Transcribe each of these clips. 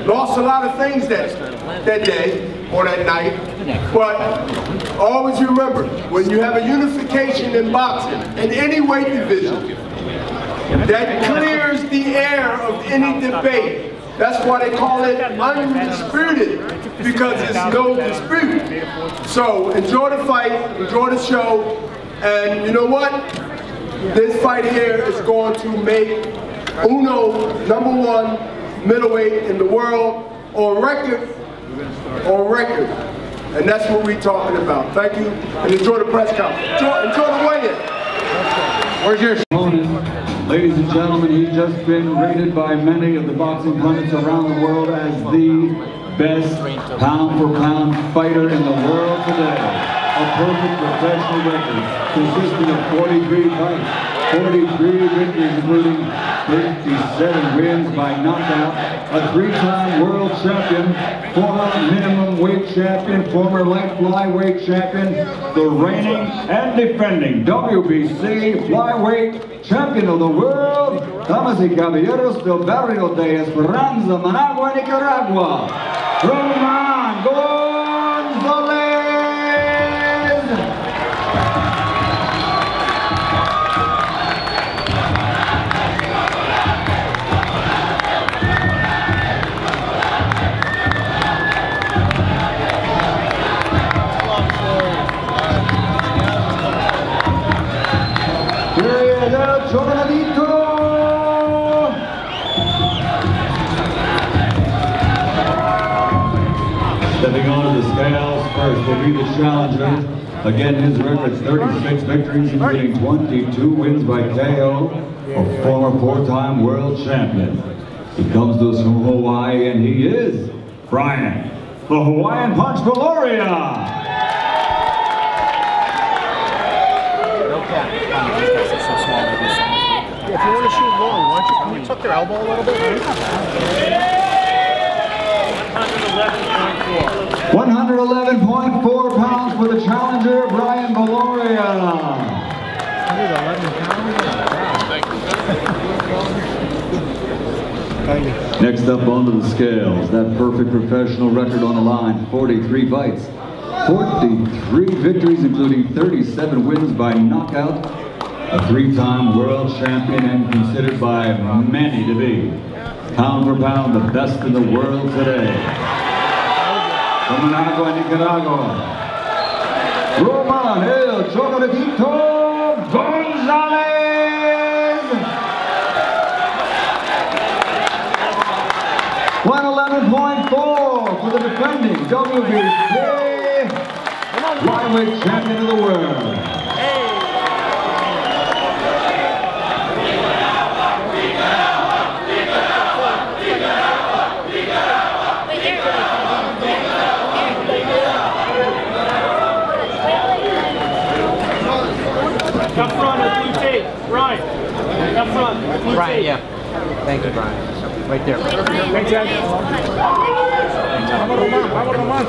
Lost a lot of things that day or that night, but always remember, when you have a unification in boxing, in any weight division, that clears the air of any debate. That's why they call it undisputed, because there's no dispute. So enjoy the fight, enjoy the show, and you know what? This fight here is going to make Uno #1 middleweight in the world on record, and that's what we're talking about. Thank you, and enjoy the press conference. Enjoy the weigh-in. Where's your opponent? Ladies and gentlemen, he's just been rated by many of the boxing pundits around the world as the best pound-for-pound fighter in the world today. A perfect professional record consisting of 43 fights, 43 victories, including 57 wins by knockout, a 3-time world champion, former minimum weight champion, former light flyweight champion, the reigning and defending WBC flyweight champion of the world, damas y caballeros del barrio de Esperanza, Managua, Nicaragua, Roman Gonzalez. Stepping onto the scales first will be the challenger. Again, his record 36 victories, including 22 wins by KO, a former 4-time world champion. He comes to us from Hawaii, and he is Brian, the Hawaiian Punch Viloria. If you want to shoot low, why don't you tuck their elbow a little bit? 111.4 pounds for the challenger, Brian Viloria. 111 pounds? Next up onto the scales, that perfect professional record on the line, 43 fights, 43 victories, including 37 wins by knockout, a 3-time world champion and considered by many to be, pound for pound, the best in the world today. From Managua, Nicaragua, Roman El Chocolatito Gonzalez. 111.4 for the defending WBC flyweight champion of the world. Up front with blue tape, Brian. Up front, blue Brian, tape. yeah. Thank you, Brian. Right there. Thanks, guys. Vamos, Roman. Vamos, Roman.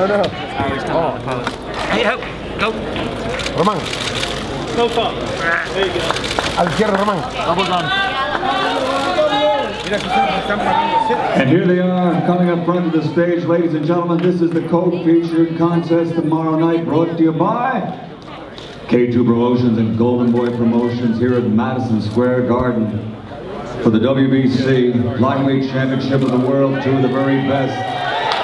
No. Oh. Hey, go. Roman. No fault. There you go. A la izquierda, Roman. Double done. And here they are, coming up front of the stage, ladies and gentlemen. This is the co-featured contest tomorrow night, brought to you by K2 Promotions and Golden Boy Promotions here at Madison Square Garden for the WBC Lightweight Championship of the World. Two of the very best.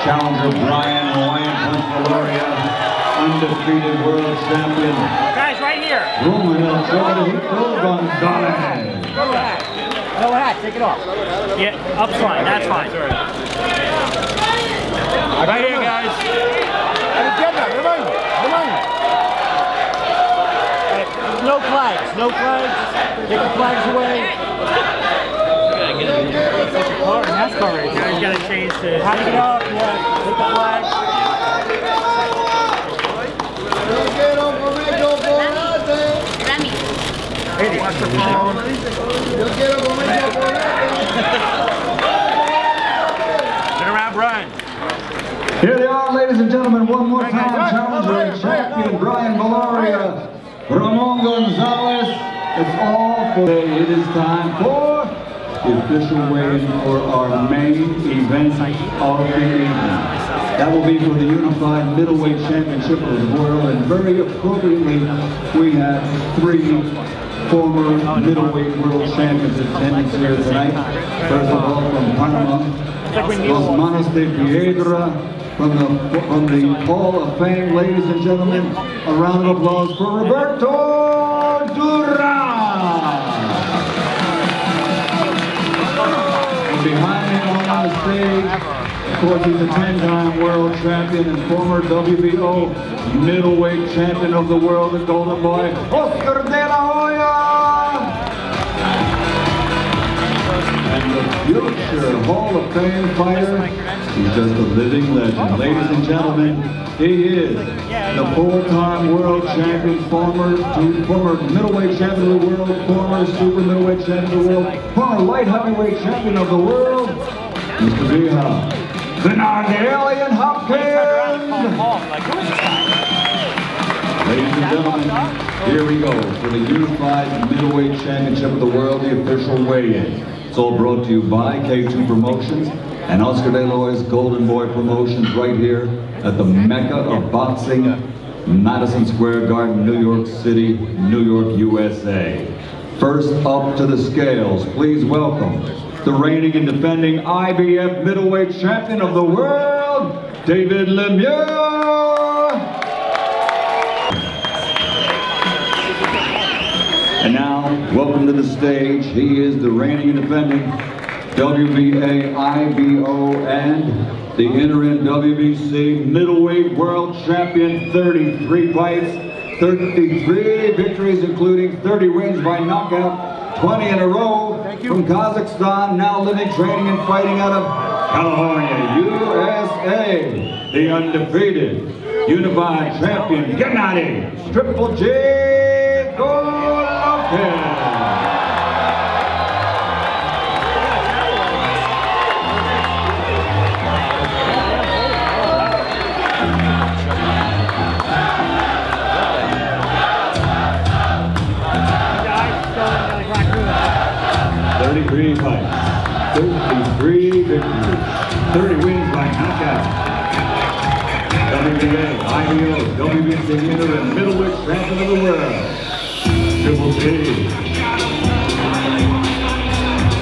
Challenger Brian, Hawaiian Punch Viloria, undefeated world champion. Guys, right here. Roman Gonzalez. No hat, take it off. Yeah, up front, that's fine. Right here, guys. No flags, no flags. Take the flags away. NASCAR right here. You gotta change to. Hang it up, yeah. Take the flag. Watch the phone. Get around, Brian. It is time for the official weigh-in for our main event of the evening. That will be for the Unified Middleweight Championship of the World, and very appropriately, we have 3 former middleweight world champions in attendance here tonight. First of all, from Panama, Los Manos de Piedra, from the Hall of Fame, ladies and gentlemen, a round of applause for Roberto Duran. And behind him on the stage, of course, he's a 10-time world champion and former WBO middleweight champion of the world, the Golden Boy, Oscar de la Hoya. And the future Hall of Fame fighter, he's just a living legend. Ladies and gentlemen, he is the 4-time world champion, former middleweight champion of the world, former super middleweight champion of the world, former light heavyweight champion of the world, Mr. Vija, Gennady Golovkin. Ladies and gentlemen, here we go for the Unified Middleweight Championship of the World, the official weigh-in. It's all brought to you by K2 Promotions and Oscar de la Hoya's Golden Boy Promotions right here at the Mecca of Boxing, Madison Square Garden, New York City, New York, USA. First up to the scales, please welcome the reigning and defending IBF Middleweight Champion of the World, David Lemieux. And now, welcome to the stage. He is the reigning and defending WBA, IBO, and the interim WBC middleweight world champion. 33 fights, 33 victories, including 30 wins by knockout, 20 in a row. From Kazakhstan, now living, training, and fighting out of California, USA. The undefeated Unified Champion, Gennady Triple G Golovkin. 33 fights, 33 victories, 30 wins by knockout. WBA, IBO, WBC interim middleweight champion of the world, Triple G.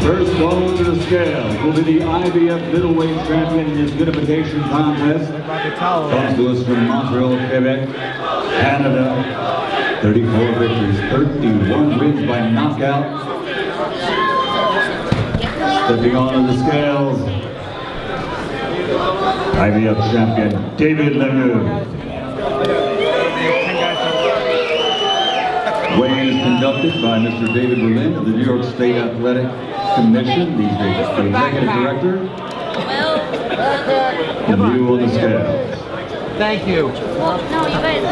First going to the scale will be the IBF middleweight champion in this unification contest. Comes to us from Montreal, Quebec, Canada. 34 victories, 31 wins by knockout. Stepping onto the scales, IBF champion David Lemieux. Weigh-in is conducted by Mr. David Berlin of the New York State Athletic Commission, the executive director. Lemieux on the scales. Thank you. Well, no, you guys.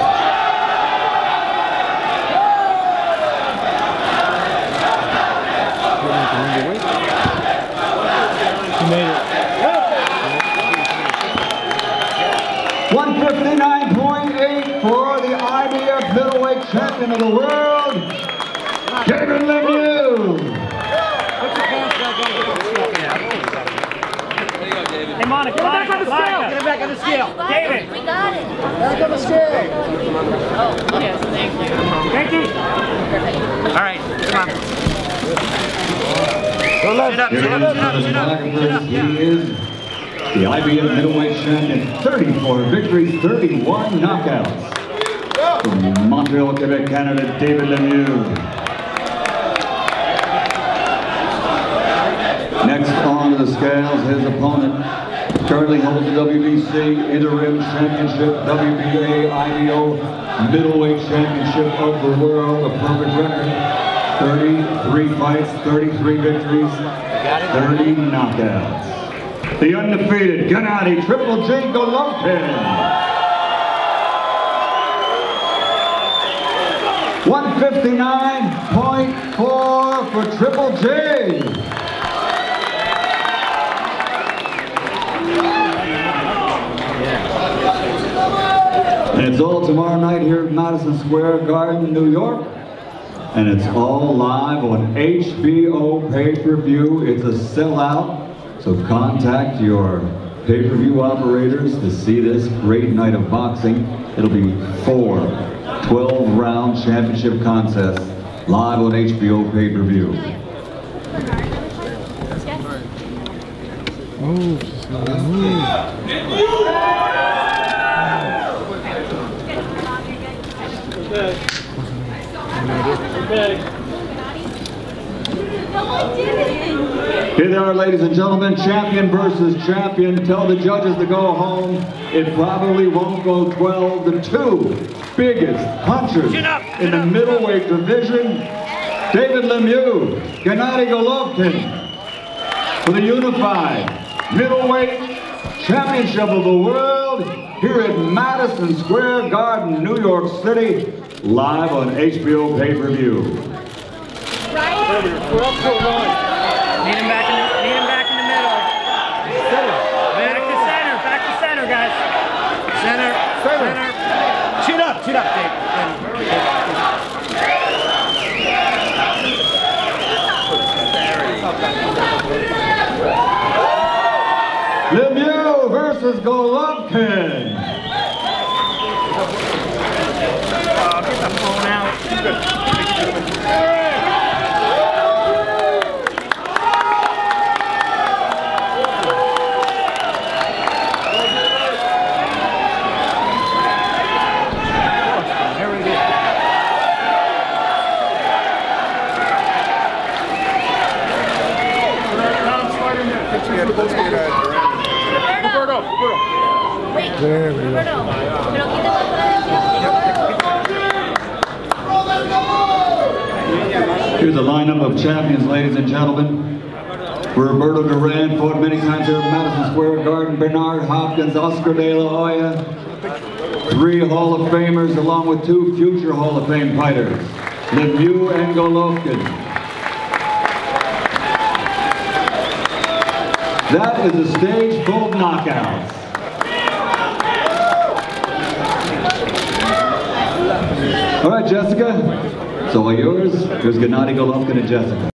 Made it. 159.8 for the IBF middleweight champion of the world, David Lemieux. Hey, Monica, get back on the scale. Get back on the scale. David. We got it. Back on the scale. Oh, yes, thank you. Thank you. All right, come on. Go left. Sit up, sit up, sit up, sit up. He is the IBF middleweight champion, 34 victories, 31 knockouts. From Montreal, Quebec, Canada, David Lemieux. Next on the scales, his opponent currently holds the WBC interim championship, WBA, IBO middleweight championship of the world, a perfect record. 33 fights, 33 victories, 30 knockouts. The undefeated Gennady Triple G Golovkin. 159.4 for Triple G. And it's all tomorrow night here at Madison Square Garden, New York. and it's all live on HBO pay-per-view. It's a sellout, so contact your pay-per-view operators to see this great night of boxing. It'll be 4 12-round championship contests live on HBO pay-per-view. Here they are, ladies and gentlemen, champion versus champion. Tell the judges to go home. It probably won't go 12. The two biggest punchers in the middleweight division, David Lemieux, Gennady Golovkin, for the unified middleweight championship of the world here at Madison Square Garden, New York City, live on HBO pay-per-view. We're up to one. Need him back in the middle. Back to center, guys. Center. Chin up, Dave. Lemieux versus Golovkin. Get the phone out. Here's a lineup of champions, ladies and gentlemen. Roberto Duran fought many times here at Madison Square Garden. Bernard Hopkins, Oscar De La Hoya. 3 Hall of Famers along with 2 future Hall of Fame fighters, Lemieux and Golovkin. That is a stage full of knockouts. All right, Jessica, it's all yours. Here's Gennady Golovkin and Jessica.